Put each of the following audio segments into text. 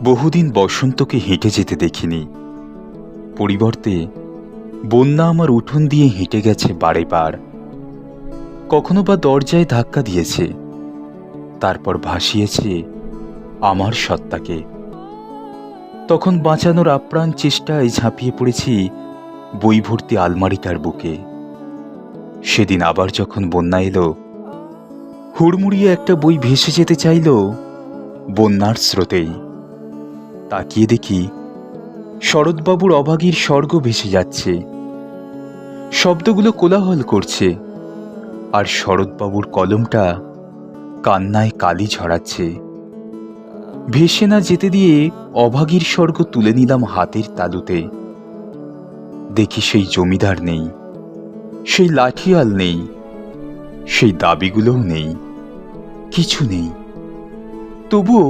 বহুদিন বসন্তকে হেঁটে যেতে দেখিনি। পরিবর্তে বন্যা আমার উঠোন দিয়ে হেঁটে গেছে বারে বার। কখনো বা দরজায় ধাক্কা দিয়েছে, তারপর ভাসিয়েছে আমার সত্তাকে। তখন বাঁচানোর আপ্রাণ চেষ্টায় ঝাঁপিয়ে পড়েছি বই ভর্তি আলমারিটার বুকে। সেদিন আবার যখন বন্যা এলো, হুড়মুড়িয়ে একটা বই ভেসে যেতে চাইল বন্যার স্রোতেই। তাকিয়ে দেখি শরৎবাবুর অভাগীর স্বর্গ ভেসে যাচ্ছে। শব্দগুলো কোলাহল করছে, আর শরৎবাবুর কলমটা কান্নায় কালি ঝরাচ্ছে। ভেসে না যেতে দিয়ে অভাগীর স্বর্গ তুলে নিলাম হাতের তালুতে। দেখি সেই জমিদার নেই, সেই লাঠিয়াল নেই, সেই দাবিগুলোও নেই, কিছু নেই। তবুও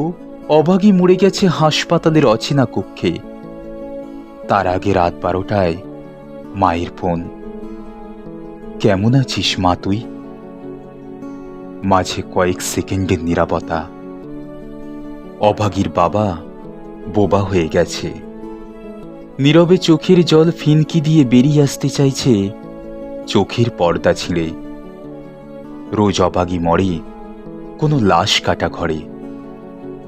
অভাগী মরে গেছে হাসপাতালের অচেনা কক্ষে। তার আগে রাত 12টায় মায়ের ফোন। কেমন আছিস মা তুই? মাঝে কয়েক সেকেন্ডের নীরবতা। অভাগীর বাবা বোবা হয়ে গেছে। নীরবে চোখের জল ফিনকি দিয়ে বেরিয়ে আসতে চাইছে চোখের পর্দা ছিঁড়ে। রোজ অভাগী মরে কোনো লাশ কাটা ঘরে,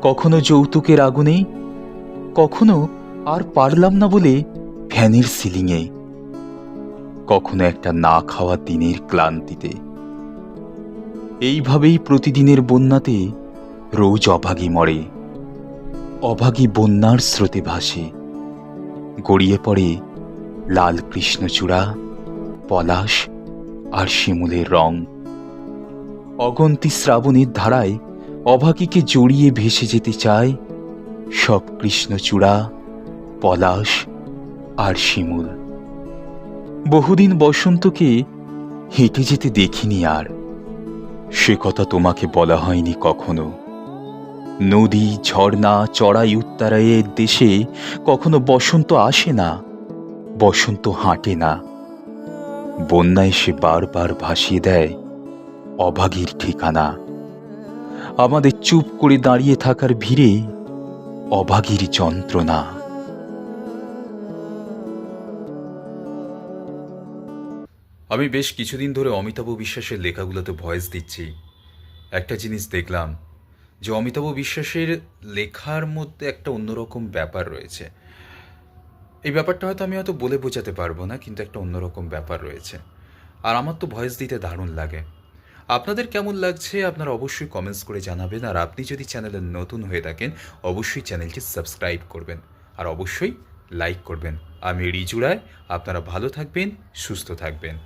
কখনো যৌতুকের আগুনে, কখনো আর পারলাম না বলে ফ্যানের সিলিংয়ে, কখনো একটা না খাওয়া দিনের ক্লান্তিতে। এইভাবেই প্রতিদিনের বন্যাতে রোজ অভাগী মরে। অভাগী বন্যার স্রোতে ভাসে, গড়িয়ে পড়ে লাল কৃষ্ণচূড়া, পলাশ আর শিমুলের রং। অগন্তি শ্রাবণের ধারায় অভাগীকে জড়িয়ে ভেসে যেতে চায় সব কৃষ্ণচূড়া, পলাশ আর শিমুল। বহুদিন বসন্তকে হেঁটে যেতে দেখিনি আর। সে কথা তোমাকে বলা হয়নি কখনো। নদী, ঝর্ণা, চড়াই উত্তরায়ের দেশে কখনো বসন্ত আসে না, বসন্ত হাঁটে না। বন্যায় সে বারবার ভাসিয়ে দেয় অভাগীর ঠিকানা। আমাদের চুপ করে দাঁড়িয়ে থাকার ভিড়ে অভাগীর যন্ত্রণা। আমি বেশ কিছুদিন ধরে অমিতাভ বিশ্বাসের লেখাগুলোতে ভয়েস দিচ্ছি। একটা জিনিস দেখলাম যে অমিতাভ বিশ্বাসের লেখার মধ্যে একটা অন্যরকম ব্যাপার রয়েছে। এই ব্যাপারটা আমি হয়তো বলে বোঝাতে পারবো না, কিন্তু একটা অন্যরকম ব্যাপার রয়েছে। আর আমার তো ভয়েস দিতে দারুণ লাগে। আপনাদের কেমন লাগছে আপনারা অবশ্যই কমেন্টস করে জানাবেন। আর আপনি যদি চ্যানেলে নতুন হয়ে থাকেন অবশ্যই চ্যানেলটি সাবস্ক্রাইব করবেন, আর অবশ্যই লাইক করবেন। আমি রিজু রায়, আপনারা ভালো থাকবেন, সুস্থ থাকবেন।